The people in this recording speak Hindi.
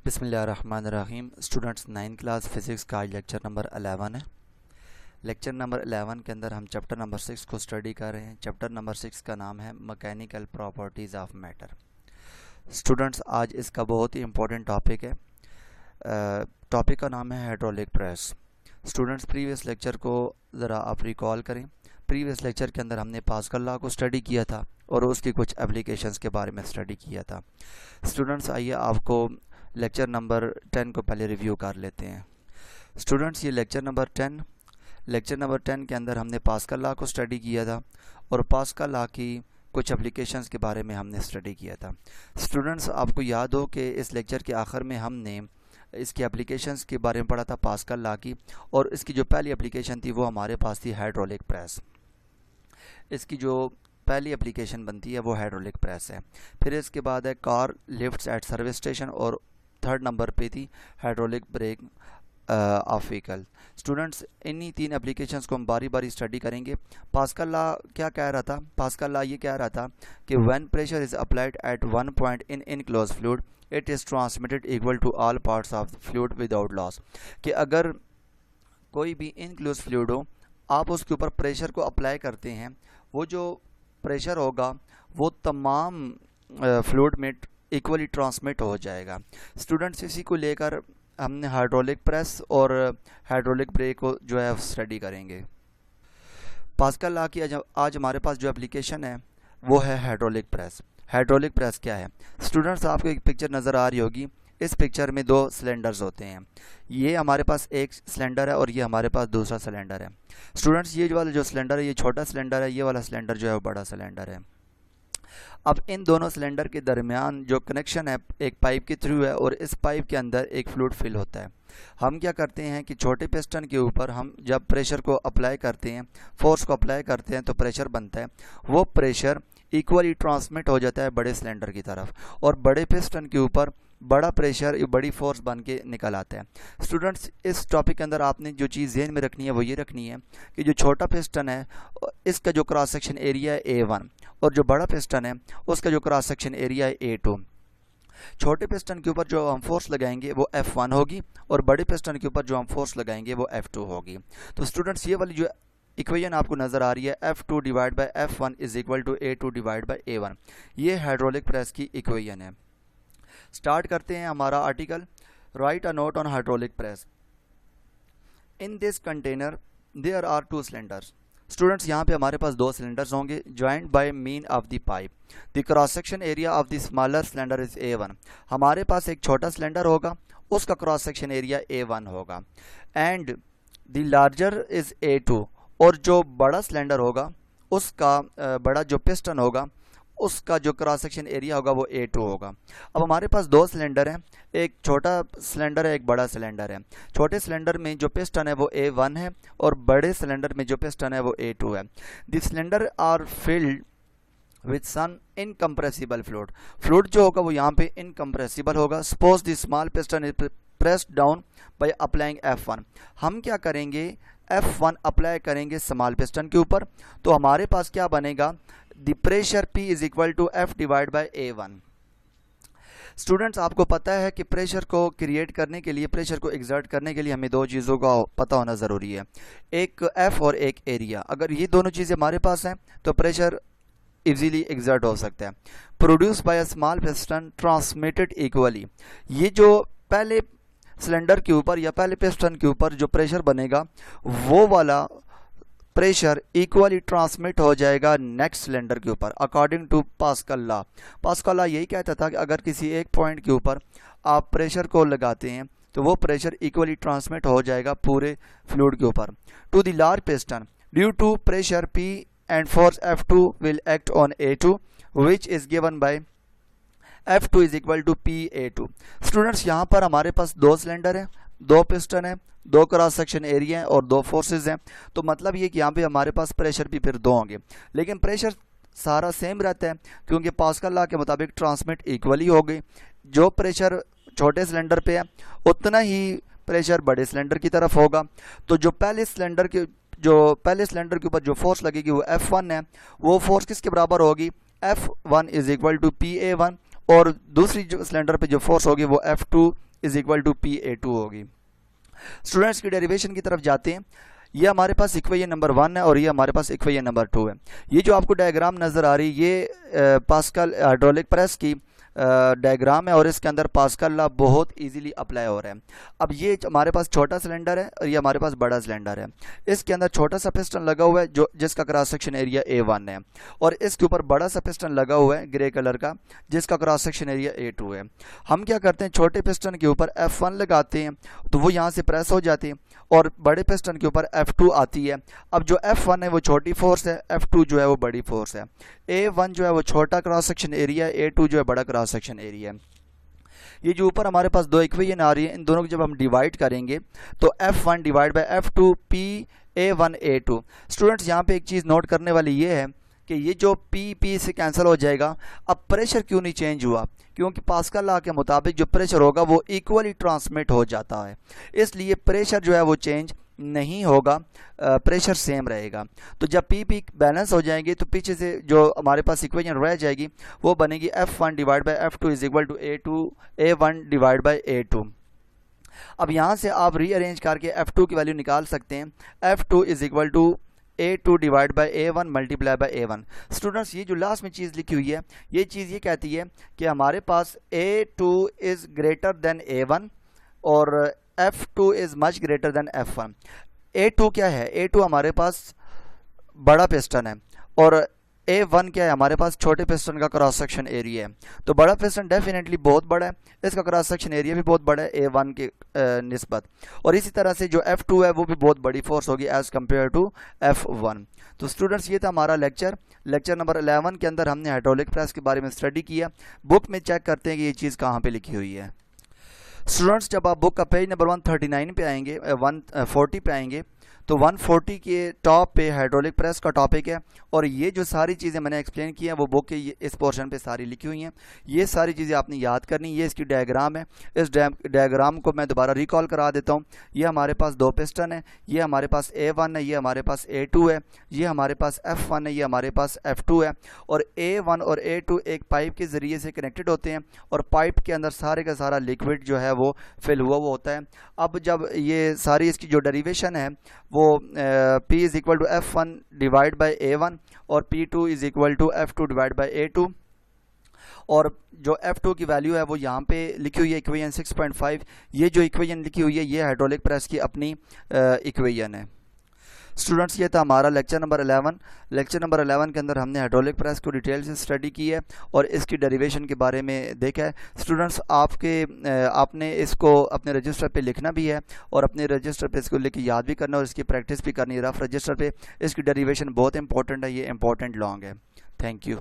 बिस्मिल्लाहिर्रहमानिर्रहीम। स्टूडेंट्स 9th क्लास फ़िज़िक्स का आज लेक्चर नंबर 11 है। लेक्चर नंबर 11 के अंदर हम चैप्टर नंबर 6 को स्टडी कर रहे हैं। चैप्टर नंबर 6 का नाम है mechanical properties of matter. Students आज इसका बहुत ही इम्पोर्टेंट टॉपिक है। टॉपिक का नाम है hydraulic press. Students previous lecture को ज़रा आप रिकॉल करें। प्रीवियस लेक्चर के अंदर हमने पास्कल लॉ को स्टडी किया था और उसकी कुछ एप्लीकेशंस के बारे में स्टडी किया था। स्टूडेंट्स आइए आपको लेक्चर नंबर 10 को पहले रिव्यू कर लेते हैं। स्टूडेंट्स ये लेक्चर नंबर 10 के अंदर हमने पास्कल लॉ को स्टडी किया था और पास्कल लॉ की कुछ एप्लीकेशंस के बारे में हमने स्टडी किया था। स्टूडेंट्स आपको याद हो कि इस लेक्चर के आखिर में हमने इसकी एप्लीकेशंस के बारे में पढ़ा था पास्कल लॉ की, और इसकी जो पहली एप्लीकेशन थी वो हमारे पास थी हाइड्रोलिक प्रेस। इसकी जो पहली एप्लीकेशन बनती है वो हाइड्रोलिक प्रेस है। फिर इसके बाद है car lifts at service station, और थर्ड नंबर पे थी hydraulic brake of vehicle. Students इन्हीं तीन एप्लीकेशंस को हम बारी बारी स्टडी करेंगे। पास्कल लॉ क्या कह रहा था? पास्कल लॉ ये कह रहा था कि when pressure is applied at one point in enclose fluid it is transmitted equal to all parts of fluid without loss. कि अगर कोई भी इनक्लोज फ्लूइड हो, आप उसके ऊपर प्रेशर को अप्लाई करते हैं, वो जो प्रेशर होगा वो तमाम फ्लूइड में इक्वली ट्रांसमिट हो जाएगा। स्टूडेंट्स इसी को लेकर हमने हाइड्रोलिक प्रेस और हाइड्रोलिक ब्रेक को जो है स्टडी करेंगे। पास्कल लॉ की आज हमारे पास जो एप्लीकेशन है वो है हाइड्रोलिक प्रेस। हाइड्रोलिक प्रेस क्या है? स्टूडेंट्स आपको एक पिक्चर नज़र आ रही होगी। इस पिक्चर में दो सिलेंडर्स होते हैं। ये हमारे पास एक सिलेंडर है और ये हमारे पास दूसरा सिलेंडर है। स्टूडेंट्स ये वाला जो सिलेंडर है ये छोटा सिलेंडर है, ये वाला सिलेंडर जो है वो बड़ा सिलेंडर है। अब इन दोनों सिलेंडर के दरमियान जो कनेक्शन है एक पाइप के थ्रू है, और इस पाइप के अंदर एक फ्लूइड फिल होता है। हम क्या करते हैं कि छोटे पिस्टन के ऊपर हम जब प्रेशर को अप्लाई करते हैं, फोर्स को अप्लाई करते हैं, तो प्रेशर बनता है। वो प्रेशर इक्वली ट्रांसमिट हो जाता है बड़े सिलेंडर की तरफ, और बड़े पिस्टन के ऊपर बड़ा प्रेशर बड़ी फोर्स बन के निकल आता है। स्टूडेंट्स इस टॉपिक के अंदर आपने जो चीज़ ज़हन में रखनी है वो ये रखनी है कि जो छोटा पिस्टन है इसका जो क्रॉस सेक्शन एरिया है A1, और जो बड़ा पिस्टन है उसका जो क्रॉस सेक्शन एरिया है A2। छोटे पिस्टन के ऊपर जो हम फोर्स लगाएंगे वो F1 होगी, और बड़े पिस्टन के ऊपर जो हम फोर्स लगाएंगे वो F2 होगी। तो स्टूडेंट्स ये वाली जो इक्वेशन आपको नज़र आ रही है F2 divide by F1 is equal to A2 divide by A1, ये हाइड्रोलिक प्रेस की इक्वेशन है। स्टार्ट करते हैं हमारा article. Write a note on hydraulic press. In this container there are two cylinders. Students यहाँ पे हमारे पास दो सिलेंडर्स होंगे joint by mean of the pipe. The cross section area of the smaller cylinder is A1। हमारे पास एक छोटा सिलेंडर होगा, उसका क्रॉस सेक्शन एरिया A1 होगा, and the larger is A2। और जो बड़ा सिलेंडर होगा उसका बड़ा जो पिस्टन होगा उसका जो क्रॉस सेक्शन एरिया होगा वो A2 होगा। अब हमारे पास दो सिलेंडर हैं, एक छोटा सिलेंडर है, एक बड़ा सिलेंडर है। छोटे सिलेंडर में जो पिस्टन है वो A1 है, और बड़े सिलेंडर में जो पिस्टन है वो A2 है। The cylinder are filled with some incompressible fluid. Fluid जो होगा वो यहाँ पे इनकम्प्रेसिबल होगा। Suppose the small piston is pressed down by applying F1। हम क्या करेंगे? F1 अप्लाई करेंगे स्मॉल पिस्टन के ऊपर, तो हमारे पास क्या बनेगा? The pressure P is equal to F divide by A1। Students आपको पता है कि प्रेशर को क्रिएट करने के लिए, प्रेशर को एग्जर्ट करने के लिए हमें दो चीज़ों का पता होना ज़रूरी है, एक F और एक एरिया। अगर ये दोनों चीज़ें हमारे पास हैं तो प्रेशर इजीली एग्जर्ट हो सकता है। Produce by a small piston transmitted equally. ये जो पहले सिलेंडर के ऊपर या पहले पिस्टन के ऊपर जो प्रेशर बनेगा वो वाला प्रेशर इक्वली ट्रांसमिट हो जाएगा नेक्स्ट सिलेंडर के ऊपर according to Pascal law. Pascal law यही कहता था कि अगर किसी एक पॉइंट के ऊपर आप प्रेशर को लगाते हैं तो वो प्रेशर इक्वली ट्रांसमिट हो जाएगा पूरे फ्लूइड के ऊपर। To the large piston due to pressure P and force F2 will act on A2 which is given by F2 is equal to PA2। Students यहाँ पर हमारे पास दो सिलेंडर हैं, दो पिस्टन है, दो क्रॉस सेक्शन एरिया है और दो फोर्सेस हैं। तो मतलब ये कि यहाँ पे हमारे पास प्रेशर भी फिर दो होंगे, लेकिन प्रेशर सारा सेम रहता है क्योंकि पास्कल लॉ के मुताबिक ट्रांसमिट इक्वली हो गई। जो प्रेशर छोटे सिलेंडर पे है उतना ही प्रेशर बड़े सिलेंडर की तरफ होगा। तो जो पहले सिलेंडर के ऊपर जो फोर्स लगेगी वो F1 है, वो फोर्स किसके बराबर होगी? F1 is equal to PA1, और दूसरी जो सिलेंडर पे जो फोर्स होगी वो F2 is equal to PA2 होगी। स्टूडेंट्स की डेरिवेशन की तरफ जाते हैं। ये हमारे पास इक्वेशन नंबर 1 है और ये हमारे पास इक्वेशन नंबर 2 है। ये जो आपको डायग्राम नज़र आ रही है ये पास्कल हाइड्रोलिक प्रेस की डायग्राम है और इसके अंदर पास्कल लॉ बहुत इजीली अप्लाई हो रहा है। अब ये हमारे पास छोटा सिलेंडर है और ये हमारे पास बड़ा सिलेंडर है। इसके अंदर छोटा सा पिस्टन लगा हुआ है जो जिसका क्रॉस सेक्शन एरिया A1 है और इसके ऊपर बड़ा सा पिस्टन लगा हुआ है ग्रे कलर का जिसका क्रॉस सेक्शन एरिया A2 है। हम क्या करते हैं, छोटे पिस्टन के ऊपर F1 लगाते हैं तो वो यहाँ से प्रेस हो जाती है और बड़े पिस्टन के ऊपर F2 आती है। अब जो F1 है वो छोटी फोर्स है, F2 जो है वो बड़ी फोर्स है। A1 जो है वो छोटा क्रॉस सेक्शन एरिया, A2 जो है बड़ा क्रॉस सेक्शन एरिया है। ये जो ऊपर हमारे पास दो इक्वेशन आ रही है, इन दोनों को जब हम डिवाइड करेंगे तो F1 divide by F2 PA1 A2। Students यहाँ पे एक चीज़ नोट करने वाली ये है कि ये जो P से कैंसिल हो जाएगा। अब प्रेशर क्यों नहीं चेंज हुआ, क्योंकि पास्कल लॉ के मुताबिक जो प्रेशर होगा वो इक्वली ट्रांसमिट हो जाता है, इसलिए प्रेशर जो है वो चेंज नहीं होगा, प्रेशर सेम रहेगा। तो जब P बैलेंस हो जाएंगे तो पीछे से जो हमारे पास इक्वेशन रह जाएगी वो बनेगी F1 divide by F2 is equal to A1 divide by A2। अब यहाँ से आप रीअरेंज करके F2 की वैल्यू निकाल सकते हैं। F2 is equal to A2 divide by A1 multiply by A1। Students ये जो लास्ट में चीज़ लिखी हुई है ये चीज़ ये कहती है कि हमारे पास A2 is greater than A1 और F2 is much greater than F1। A2 क्या है, A2 हमारे पास बड़ा पिस्टन है और A1 क्या है, हमारे पास छोटे पिस्टन का क्रॉस सेक्शन एरिया है। तो बड़ा पिस्टन डेफिनेटली बहुत बड़ा है, इसका क्रॉस सेक्शन एरिया भी बहुत बड़ा है A1 के निस्बत, और इसी तरह से जो F2 है वो भी बहुत बड़ी फोर्स होगी एज़ कम्पेयर टू F1। तो स्टूडेंट्स ये था हमारा लेक्चर नंबर 11 के अंदर हमने हाइड्रोलिक प्रेस के बारे में स्टडी किया। बुक में चेक करते हैं कि ये चीज़ कहाँ पर लिखी हुई है। स्टूडेंट्स जब आप बुक का पेज नंबर 139 पे आएंगे, 140 पे आएंगे तो 140 के टॉप पे हाइड्रोलिक प्रेस का टॉपिक है और ये जो सारी चीज़ें मैंने एक्सप्लेन की हैं वो बुक के इस पोर्शन पे सारी लिखी हुई हैं। ये सारी चीज़ें आपने याद करनी। ये इसकी डायग्राम है, इस डायग्राम को मैं दोबारा रिकॉल करा देता हूँ। ये हमारे पास दो पिस्टन है, ये हमारे पास A1 है, ये हमारे पास A2 है, ये हमारे पास F1 है, ये हमारे पास F2 है और A1 और A2 एक पाइप के ज़रिए से कनेक्टेड होते हैं और पाइप के अंदर सारे का सारा लिक्विड जो है वो फिल हुआ होता है। अब जब ये सारी इसकी जो डेरिवेशन है वो P is equal to F1 divide by A1 और P2 is equal to F2 divide by A2, और जो F2 की वैल्यू है वो यहाँ पे लिखी हुई है इक्वेशन 6.5। ये जो इक्वेशन लिखी हुई है ये हाइड्रोलिक प्रेस की अपनी इक्वेशन है। स्टूडेंट्स ये था हमारा लेक्चर नंबर 11। लेक्चर नंबर 11 के अंदर हमने हाइड्रोलिक प्रेस को डिटेल से स्टडी की है और इसकी डेरिवेशन के बारे में देखा है। स्टूडेंट्स आपने इसको अपने रजिस्टर पे लिखना भी है और अपने रजिस्टर पे इसको लिख के याद भी करना और इसकी प्रैक्टिस भी करनी है रफ रजिस्टर पे। इसकी डेरिवेशन बहुत इंपॉर्टेंट है, ये इंपॉर्टेंट लॉन्ग है। Thank you.